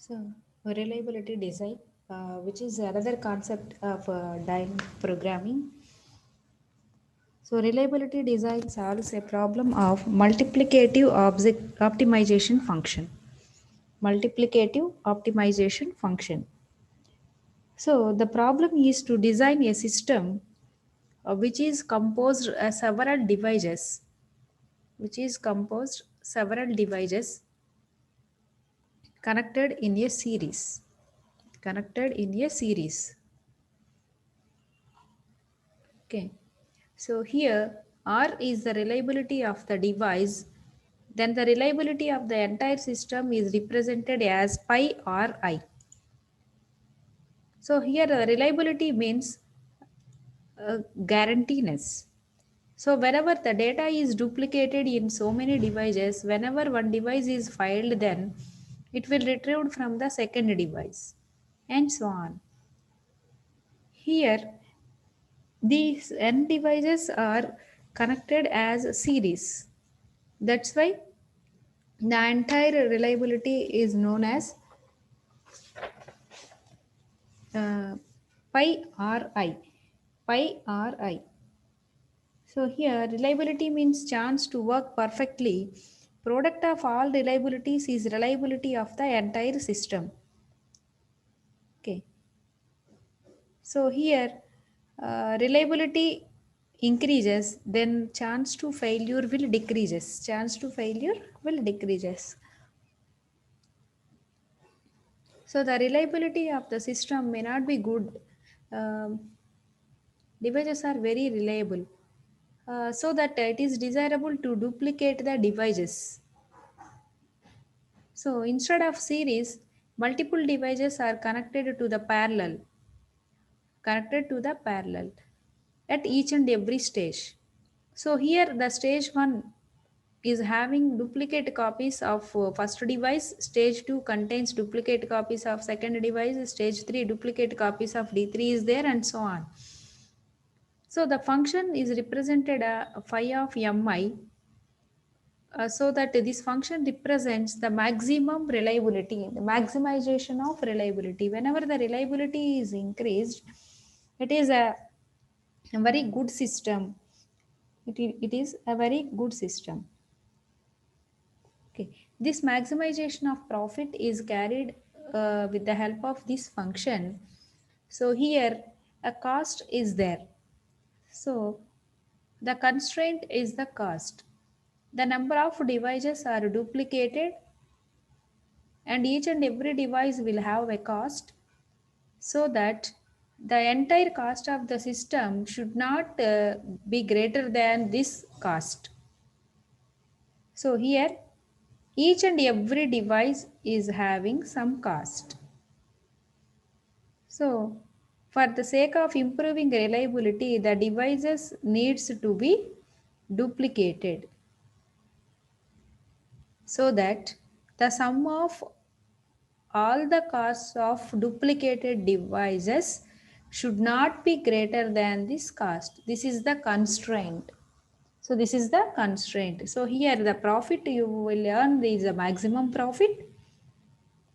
So, reliability design, which is another concept of dynamic programming. So, reliability design solves a problem of multiplicative object optimization function. Multiplicative optimization function. So, the problem is to design a system which is composed several devices connected in a series. Connected in a series. Okay. So here R is the reliability of the device. Then the reliability of the entire system is represented as pi Ri. So here reliability means guaranteeness. So whenever the data is duplicated in so many devices, whenever one device is filed, then it will retrieved from the second device and so on. Here these n devices are connected as a series. That's why the entire reliability is known as uh, pi Ri. Pi Ri. So here reliability means chance to work perfectly. Product of all reliabilities is reliability of the entire system. Okay. So here reliability increases, then chance to failure will decreases. Chance to failure will decreases. So the reliability of the system may not be good. Um, Devices are very reliable, so that it is desirable to duplicate the devices. So instead of series, multiple devices are connected to the parallel at each and every stage. So here the stage 1 is having duplicate copies of first device, stage 2 contains duplicate copies of second device, stage 3 duplicate copies of D3 is there, and so on. So the function is represented phi of mi, so that this function represents the maximum reliability, the maximization of reliability. Whenever the reliability is increased, it is a very good system. It is a very good system. Okay. This maximization of profit is carried with the help of this function. So here a cost is there. So the constraint is the cost. The number of devices are duplicated and each and every device will have a cost, so that the entire cost of the system should not be greater than this cost. So here each and every device is having some cost. So for the sake of improving reliability, the devices needs to be duplicated, so that the sum of all the costs of duplicated devices should not be greater than this cost. This is the constraint. So this is the constraint. So here the profit you will earn is a maximum profit,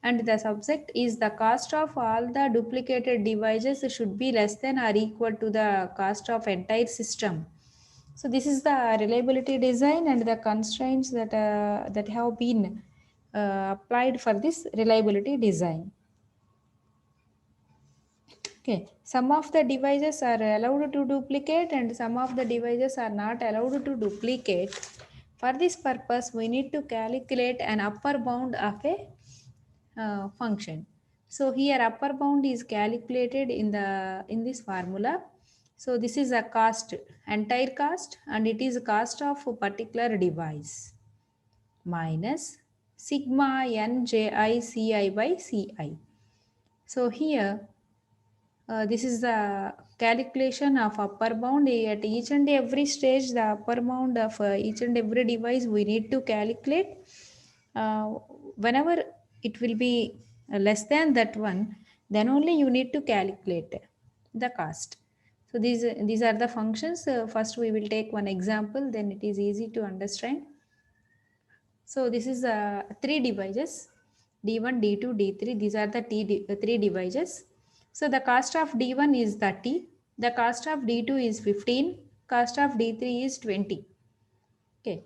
and the subject is the cost of all the duplicated devices should be less than or equal to the cost of entire system. So this is the reliability design and the constraints that have been applied for this reliability design. Okay, some of the devices are allowed to duplicate and some of the devices are not allowed to duplicate. For this purpose, we need to calculate an upper bound of a function. So here upper bound is calculated in this formula. So this is a cost, entire cost, and it is cost of a particular device minus sigma nji ci by ci. So here this is the calculation of upper bound. At each and every stage, the upper bound of each and every device we need to calculate. Uh, Whenever it will be less than that one, then only you need to calculate the cost. So these are the functions. First we will take one example, then it is easy to understand. So this is three devices. D1, D2, D3. These are the three devices. So the cost of D1 is 30. The cost of D2 is 15. Cost of D3 is 20. Okay.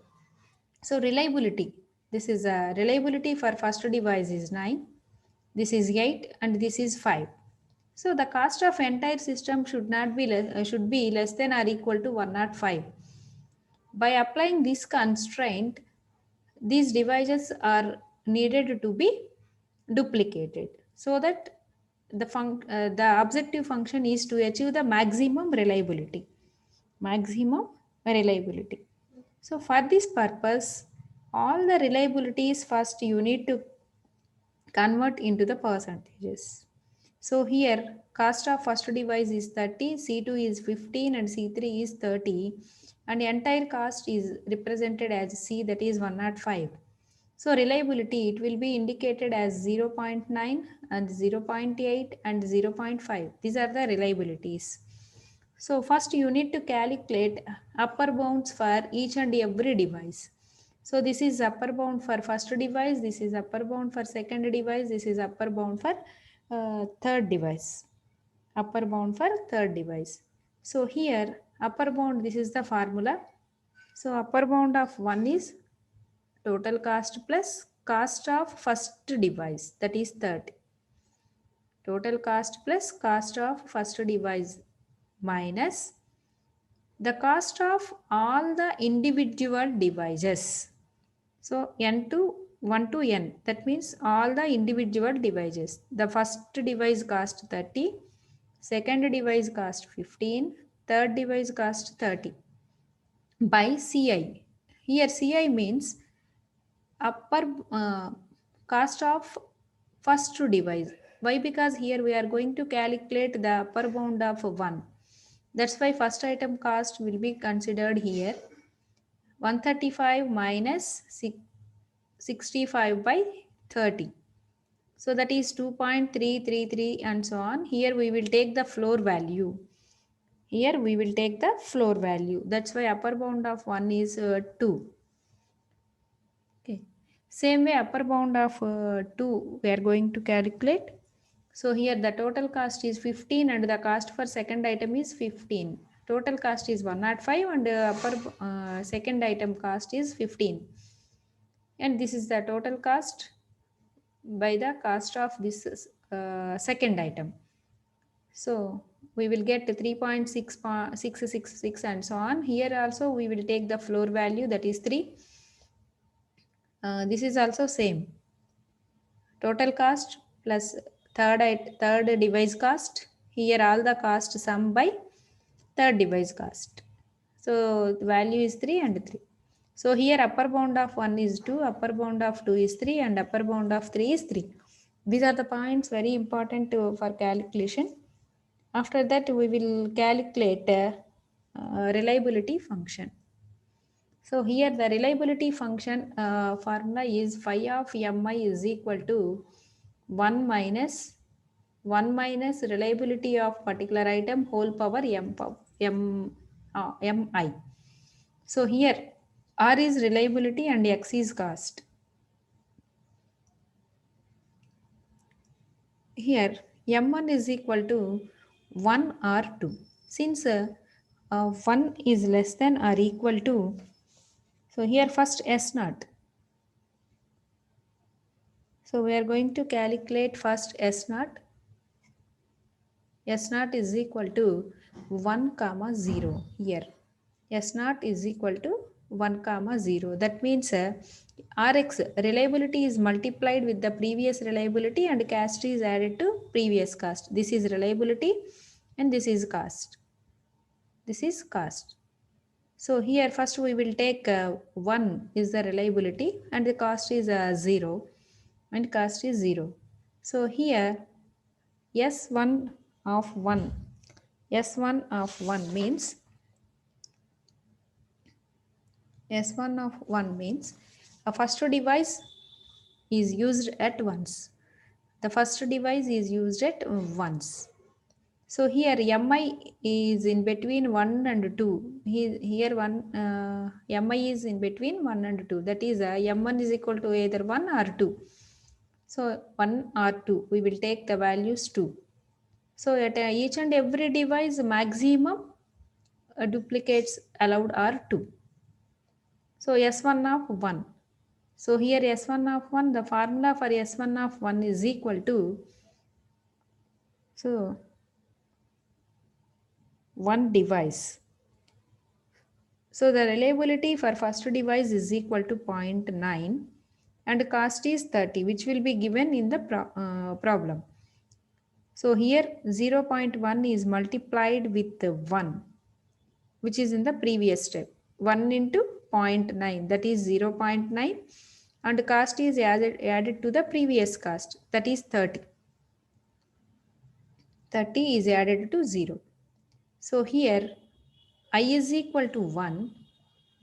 So reliability. This is a reliability for first device is 9. This is 8 and this is 5. So the cost of entire system should be less than or equal to 105. By applying this constraint, these devices are needed to be duplicated so that the objective function is to achieve the maximum reliability. Maximum reliability. So for this purpose, all the reliabilities first you need to convert into the percentages. So here cost of first device is 30, C2 is 15 and C3 is 30 and entire cost is represented as C, that is 105. So reliability, it will be indicated as 0.9 and 0.8 and 0.5. These are the reliabilities. So first you need to calculate upper bounds for each and every device. So this is upper bound for first device, this is upper bound for second device, this is upper bound for third device. Upper bound for third device. So here upper bound, this is the formula. So upper bound of 1 is total cost plus cost of first device, that is 30. Total cost plus cost of first device minus the cost of all the individual devices. So n to 1 to n, that means all the individual devices. The first device cost 30, second device cost 15, third device cost 30 by CI. Here CI means upper cost of first device. Why? Because here we are going to calculate the upper bound of 1. That's why first item cost will be considered here. 135 minus 65 by 30. So that is 2.333 and so on. Here we will take the floor value. Here we will take the floor value. That's why upper bound of 1 is 2. Okay. Same way upper bound of 2 we are going to calculate. So here the total cost is 15 and the cost for second item is 15. Total cost is 105 and upper second item cost is 15. And this is the total cost by the cost of this second item. So we will get 3.666 and so on. Here also we will take the floor value, that is 3. This is also same. Total cost plus third device cost. Here all the cost sum by third device cost. So the value is 3 and 3. So here upper bound of 1 is 2, upper bound of 2 is 3 and upper bound of 3 is 3. These are the points very important for calculation. After that we will calculate reliability function. So here the reliability function formula is phi of mi is equal to 1 minus reliability of particular item whole power mi. So here R is reliability and X is cost. Here M1 is equal to 1 or 2. Since 1 is less than or equal to, so here first S naught. So we are going to calculate first S naught. S naught is equal to 1 comma 0 here. S naught is equal to 1 comma 0. That means Rx reliability is multiplied with the previous reliability and cost is added to previous cost. This is reliability and this is cost. This is cost. So here first we will take 1 is the reliability and the cost is 0 and cost is 0. So here S1 of 1. S1 of 1 means S1 of 1 means a first device is used at once. The first device is used at once. So here mi is in between 1 and 2. Here mi is in between 1 and 2. That is m1 is equal to either 1 or 2. So 1 or 2, we will take the values 2. So at each and every device, maximum duplicates allowed are 2. So S1 of 1. So here S1 of 1, the formula for S1 of 1 is equal to, so 1 device. So the reliability for first device is equal to 0.9 and cost is 30, which will be given in the problem. So here 0.1 is multiplied with 1, which is in the previous step. 1 into 0.9, that is 0.9, and cost is added to the previous cost, that is 30. 30 is added to 0. So here I is equal to 1,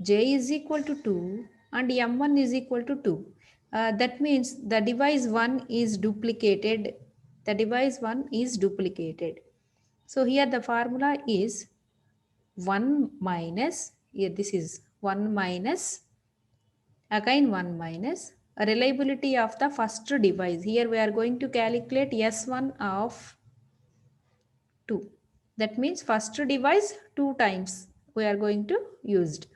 j is equal to 2, and m1 is equal to 2. That means the device 1 is duplicated. The device 1 is duplicated. So here the formula is 1 minus, here this is 1 minus, again 1 minus, reliability of the first device. Here we are going to calculate S1 of 2. That means first device 2 times we are going to used.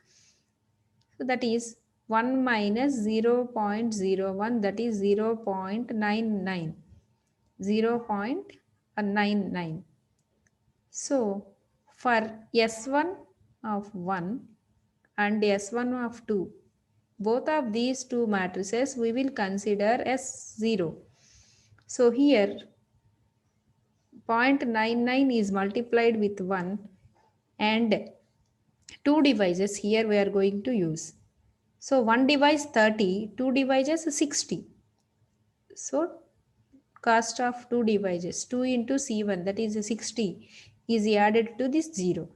So that is 1 minus 0.01, that is 0.99. 0.99. So for S1 of 1 and S1 of 2, both of these two matrices we will consider as 0. So here 0.99 is multiplied with 1 and two devices here we are going to use. So one device 30, two devices 60. So cost of two devices 2 into C1, that is 60, is added to this 0.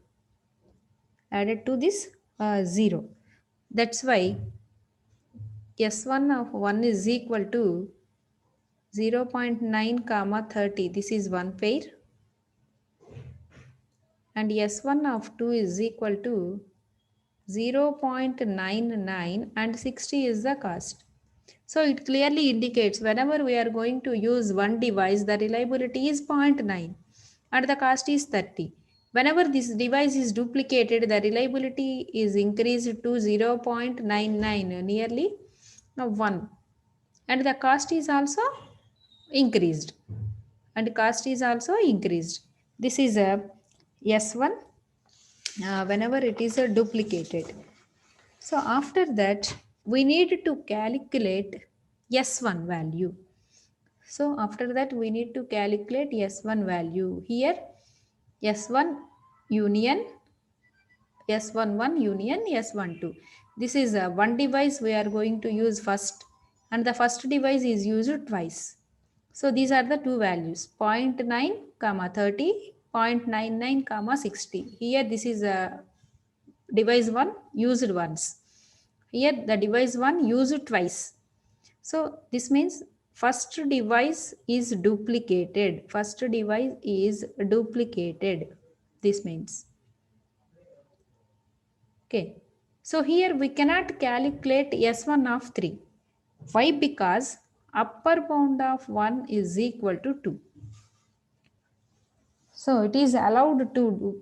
Added to this 0. That's why S1 of 1 is equal to 0.9 comma 30. This is one pair. And S1 of 2 is equal to 0.99 and 60 is the cost. So it clearly indicates whenever we are going to use one device, the reliability is 0.9 and the cost is 30. Whenever this device is duplicated, the reliability is increased to 0.99, nearly 1. And the cost is also increased. And cost is also increased. This is a S1 whenever it is duplicated. So after that, we need to calculate S1 value. So after that, we need to calculate S1 value. Here, S1 union, S11 union, S12. This is one device we are going to use first, and the first device is used twice. So these are the two values, 0.9 comma 30, 0.99 comma 60. Here this is a device 1 used once. Here the device 1 used twice. So this means first device is duplicated. First device is duplicated. This means. Okay. So here we cannot calculate S1 of 3. Why? Because upper bound of 1 is equal to 2. So it is allowed to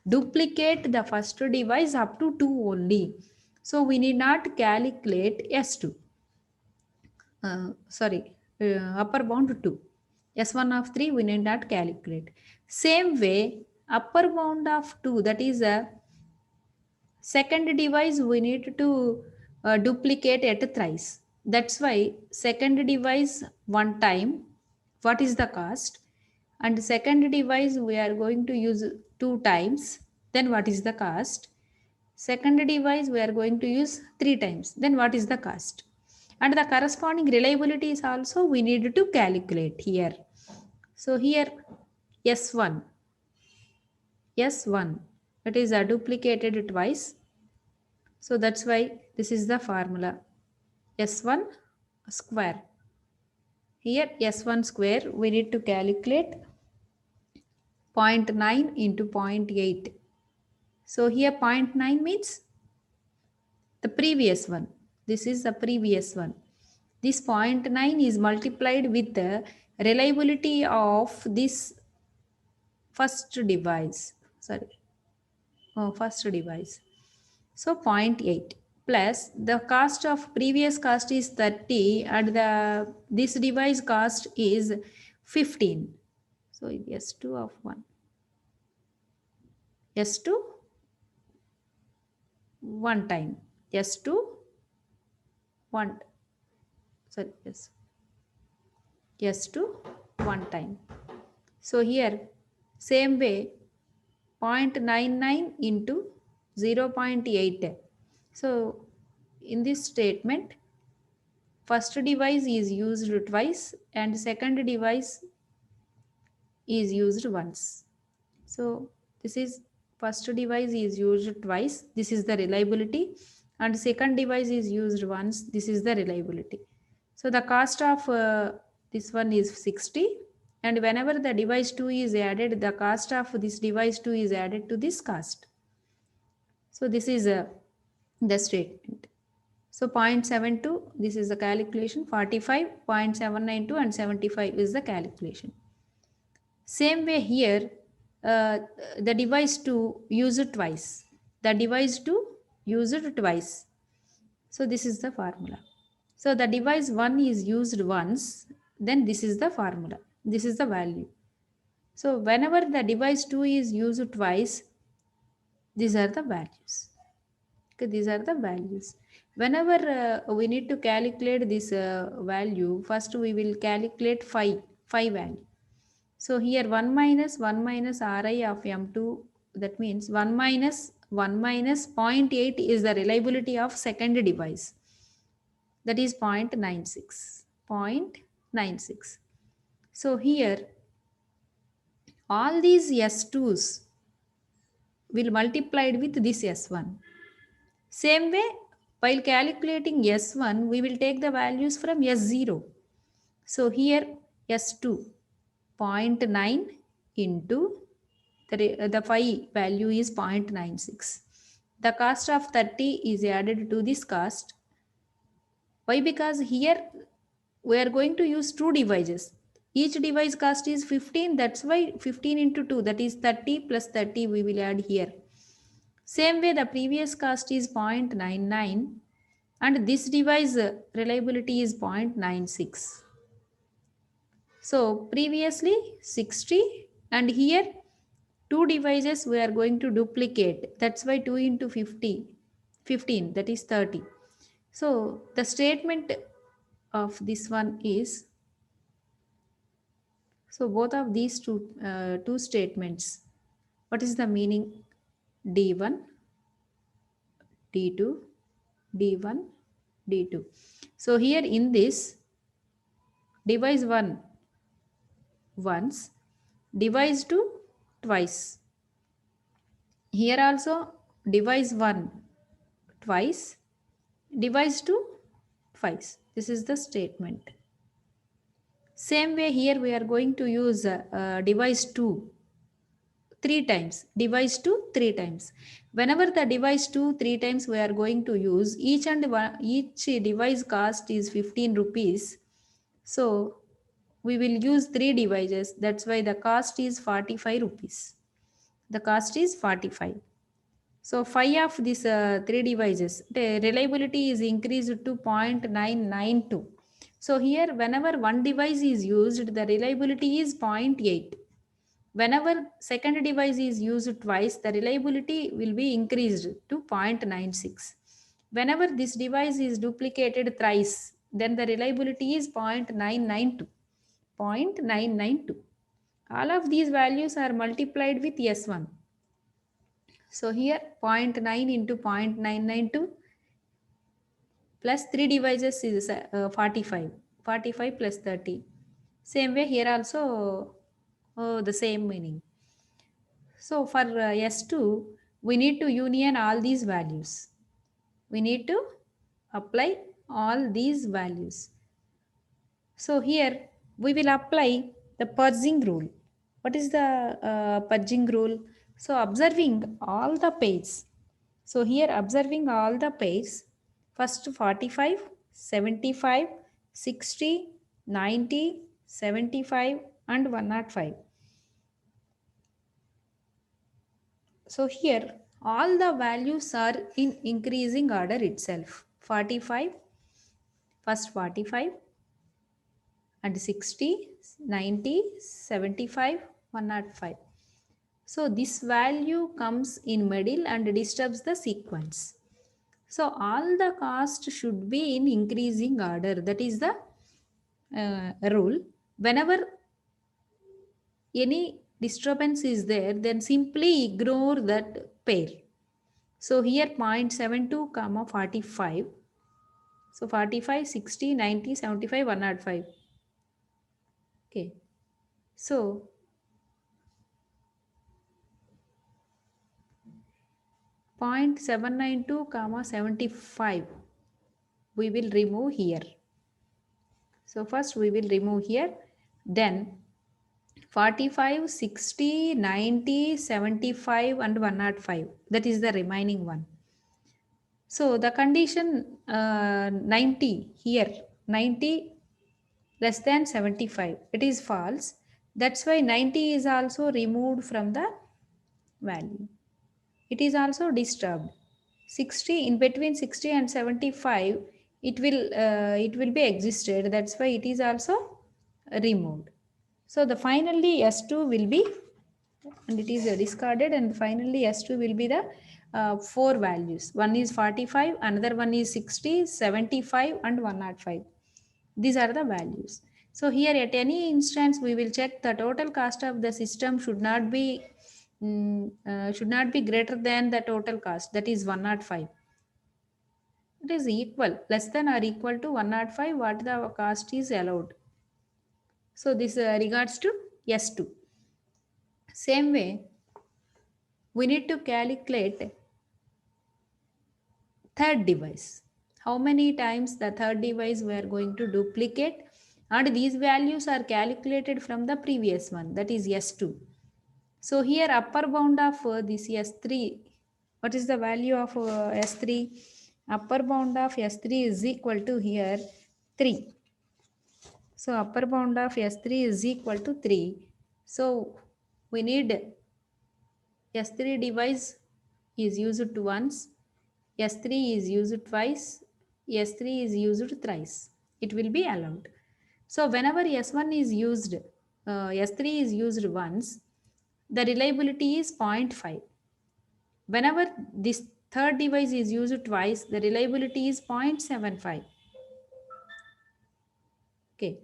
duplicate the first device up to 2 only. So we need not calculate S2. Upper bound 2. S1 of 3 we need not calculate. Same way, upper bound of 2, that is a second device we need to duplicate at thrice. That's why second device one time, what is the cost? And second device we are going to use 2 times, then what is the cost? Second device we are going to use 3 times, then what is the cost? And the corresponding reliability is also we need to calculate here. So here S1, S1, it is duplicated twice. So that's why this is the formula S1 square. Here S1 square we need to calculate 0.9 into 0.8. So here 0.9 means the previous one. This is the previous one. this 0.9 is multiplied with the reliability of this first device. Sorry, first device. So 0.8 plus the cost of previous cost is 30 and the this device cost is 15. So S2 of 1. S2 one time. S2 one. Sorry, yes. S2 one time. So here same way 0.99 into 0.8. So in this statement, first device is used twice and second device is used once. So this is first device is used twice. This is the reliability, and second device is used once. This is the reliability. So the cost of this one is 60, and whenever the device 2 is added, the cost of this device 2 is added to this cost. So this is the statement. So 0.72, this is the calculation, 45, 0.792 and 75 is the calculation. Same way here, uh, the device to use it twice. The device to use it twice. So this is the formula. So the device 1 is used once, then this is the formula. This is the value. So whenever the device 2 is used twice, these are the values. Okay, these are the values. Whenever we need to calculate this value, first we will calculate phi value. So here 1 minus Ri of M2, that means 1 minus zero point 0.8 is the reliability of second device. That is 0.96. 0.96. So here all these S2s will multiplied with this S1. Same way, while calculating S1, we will take the values from S0. So here S2 zero point 0.9 into the phi value is 0.96. The cost of 30 is added to this cost. Why? Because here we are going to use two devices. Each device cost is 15. That's why 15 into 2, that is 30 plus 30 we will add here. Same way the previous cost is 0.99 and this device reliability is 0.96. So previously 60 and here two devices we are going to duplicate. That's why 2 into 50, 15, that is 30. So the statement of this one is, so both of these two statements, what is the meaning? D1, D2, D1, D2. So here in this device 1 once, device 2 twice. Here also device 1 twice, device 2 twice. This is the statement. Same way here we are going to use device 2 three times, device 2 three times. Whenever the device 2 three times we are going to use, each device cost is 15 rupees. So we will use three devices. That's why the cost is 45 rupees. The cost is 45. So 5 of these three devices, the reliability is increased to 0.992. So here whenever one device is used, the reliability is 0.8. Whenever second device is used twice, the reliability will be increased to 0.96. Whenever this device is duplicated thrice, then the reliability is 0.992. 0.992. All of these values are multiplied with S1. So here 0.9 into 0.992 plus 3 devices is 45. 45 plus 30. Same way here also the same meaning. So for S2, we need to union all these values. We need to apply all these values. So here we will apply the purging rule. What is the purging rule? So observing all the pairs. So here observing all the pairs, first 45, 75, 60, 90, 75, and 105. So here all the values are in increasing order itself. 45, first 45, and 60, 90, 75, 105. So this value comes in middle and disturbs the sequence. So all the cost should be in increasing order. That is the rule. Whenever any disturbance is there, then simply ignore that pair. So here 0.72 comma 45. So 45, 60, 90, 75, 105. Okay. So 0.792 comma 75 we will remove here. So first we will remove here, then 45, 60, 90, 75, and 105. That is the remaining one. So the condition 90 here, 90 less than 75, it is false. That's why 90 is also removed from the value. It is also disturbed. 60, in between 60 and 75, it will be existed. That's why it is also removed. So the finally S2 will be, and it is discarded, and finally S2 will be the four values. One is 45, another one is 60, 75, and 105. These are the values. So here at any instance we will check the total cost of the system should not be greater than the total cost, that is 105. It is equal, less than or equal to 105 what the cost is allowed. So this regards to S2. Same way we need to calculate third device. How many times the third device we are going to duplicate, and these values are calculated from the previous one, that is S2. So here upper bound of this S3, what is the value of S3? Upper bound of S3 is equal to here 3. So upper bound of S3 is equal to 3. So we need S3 device is used once, S3 is used twice, S3 is used thrice. It will be allowed. So whenever S1 is used, S3 is used once, the reliability is zero point 0.5. Whenever this third device is used twice, the reliability is 0.75. Okay.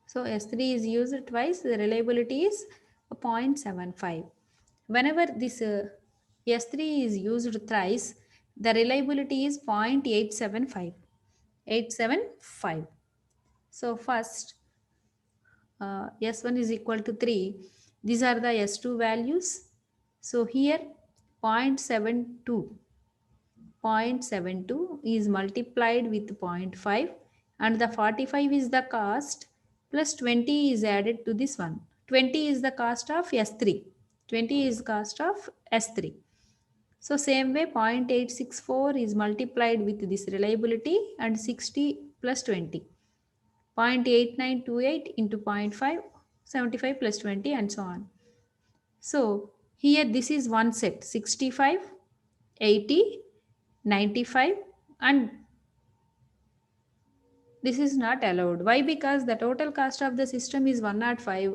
So S3 is used twice, the reliability is 0.75. Whenever this S3 is used thrice, the reliability is 0.875. 875. So first S1 is equal to 3. These are the S2 values. So here 0.72 0.72 is multiplied with zero point 0.5, and the 45 is the cost plus 20 is added to this one. 20 is the cost of S3. 20 is cost of S3. So same way 0.864 is multiplied with this reliability and 60 plus 20. 0.8928 into 0.5, 75 plus 20, and so on. So here this is one set, 65, 80, 95, and this is not allowed. Why? Because the total cost of the system is 105,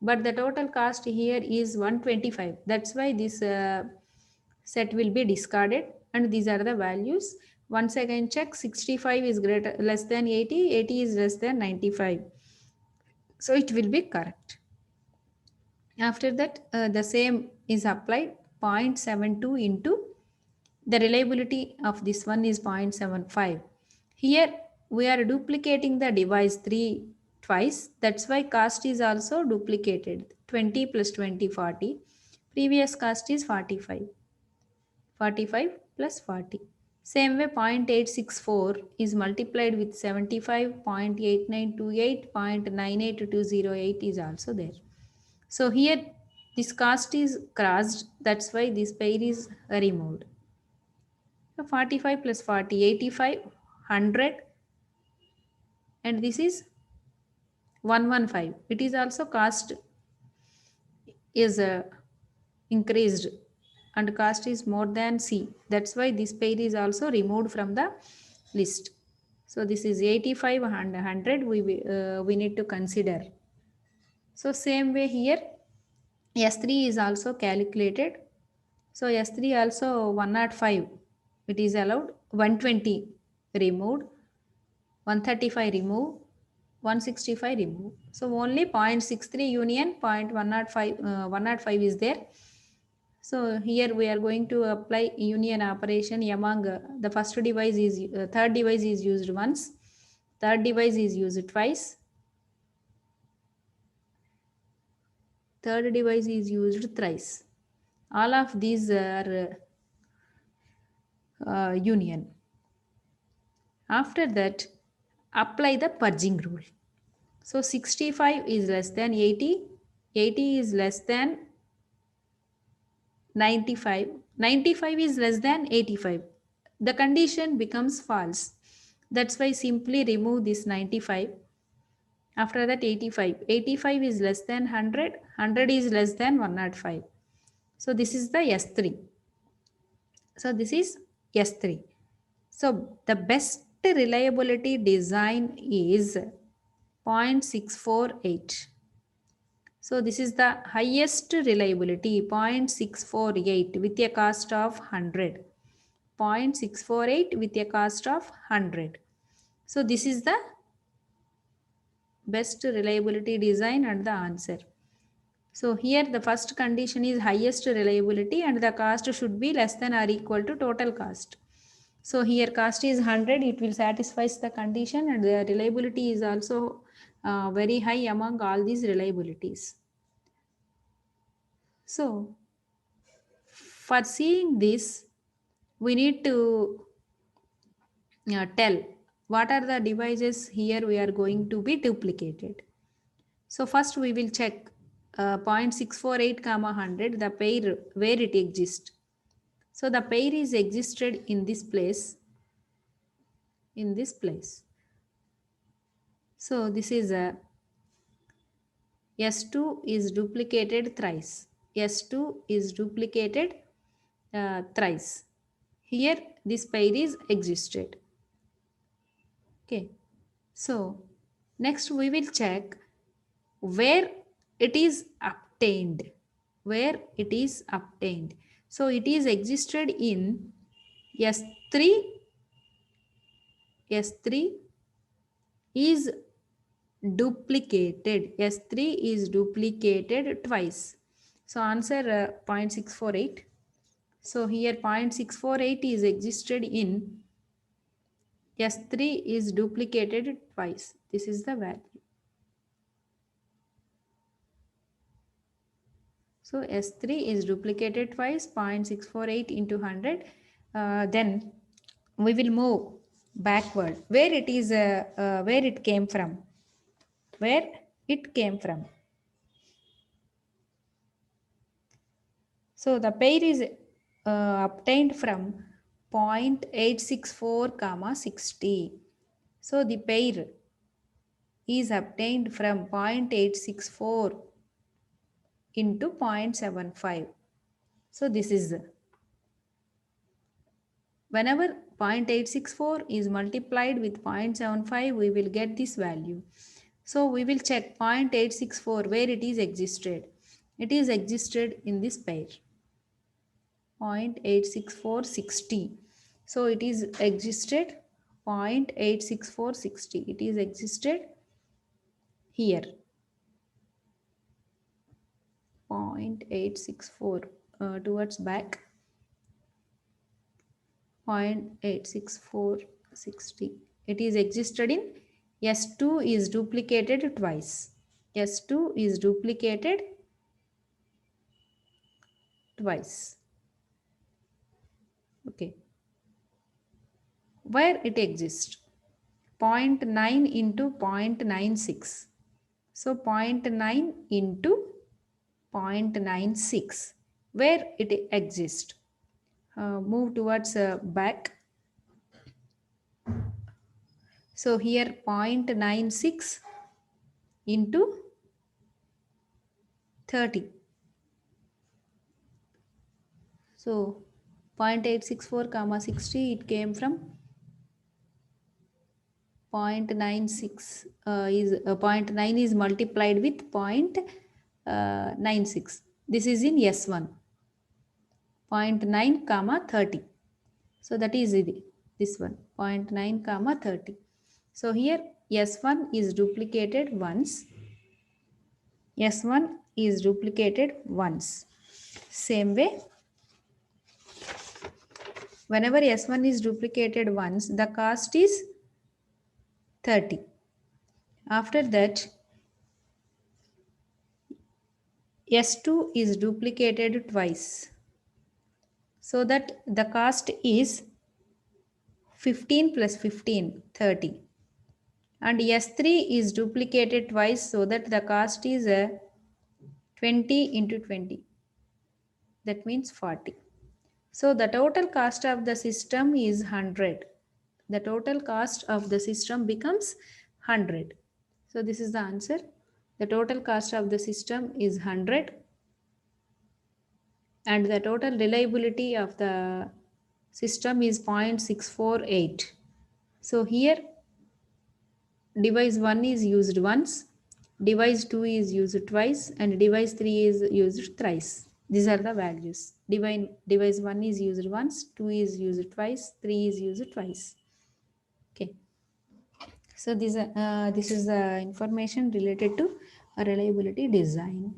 but the total cost here is 125. That's why this set will be discarded, and these are the values. Once again check, 65 is greater less than 80, 80 is less than 95. So it will be correct. After that, the same is applied, 0.72 into the reliability of this one is 0.75. Here we are duplicating the device 3 twice. That's why cost is also duplicated. 20 plus 20, 40. Previous cost is 45. 45 plus 40. Same way 0.864 is multiplied with 75, 0.8928, 0.98208 is also there. So here this cost is crossed. That's why this pair is removed. So 45 plus 40, 85, 100, and this is 115. It is also cost is increased and cost is more than C. That's why this pair is also removed from the list. So this is 85 and 100 we need to consider. So same way here S3 is also calculated. So S3 also 105 it is allowed, 120 removed, 135 remove, 165 remove. So only 0.63 union 0.105 105 is there. So here we are going to apply union operation among the first device is third device is used once, third device is used twice, third device is used thrice. All of these are union. After that, apply the purging rule. So 65 is less than 80, 80 is less than 95, 95 is less than 85. The condition becomes false. That's why simply remove this 95. After that 85, 85 is less than 100, 100 is less than 105. So this is the S3. So this is S3. So the best reliability design is 0.648. So this is the highest reliability 0.648 with a cost of 100. 0.648 with a cost of 100. So this is the best reliability design and the answer. So here the first condition is highest reliability and the cost should be less than or equal to total cost. So here cost is 100, it will satisfy the condition and the reliability is also very high among all these reliabilities. So for seeing this, we need to tell what are the devices here we are going to be duplicated. So first we will check 0.648 comma 100 the pair where it exists. So the pair is existed in this place, in this place. So this is a S2 is duplicated thrice. S2 is duplicated thrice. Here this pair is existed. Okay. So next we will check where it is obtained. Where it is obtained. So it is existed in S3. S3 is duplicated. S3 is duplicated twice. So answer 0.648. So here 0.648 is existed in S3 is duplicated twice. This is the value. So S3 is duplicated twice, 0.648 into 100. Then we will move backward. Where it came from. Where it came from. So the pair is obtained from 0.864 comma 60. So the pair is obtained from 0.864 into 0.75. So this is whenever 0.864 is multiplied with 0.75 we will get this value. So we will check 0.864 where it is existed. It is existed in this pair 0.86460. So it is existed 0.86460. It is existed here 0.864 towards back 0.86460. It is existed in S2 is duplicated twice. S2 is duplicated twice. Okay. Where it exists? 0.9 into 0.96. So 0.9 into 0.96. Where it exists? move towards back. So here 0.96 into 30. So 0.864 comma 60, it came from 0.96 is 0.9 is multiplied with 0.96. This is in S1. 0.9 comma 30. So that is this one 0.9 comma 30. So here S1 is duplicated once. S1 is duplicated once. Same way, whenever S1 is duplicated once, the cost is 30. After that, S2 is duplicated twice. So that the cost is 15 plus 15, 30. And S3 is duplicated twice, so that the cost is 20 into 20. That means 40. So the total cost of the system is 100. The total cost of the system becomes 100. So this is the answer. The total cost of the system is 100 and the total reliability of the system is 0.648. So here device 1 is used once, device 2 is used twice, and device 3 is used thrice. These are the values. Device 1 is used once, 2 is used twice, 3 is used twice. Okay. So this is the information related to reliability design.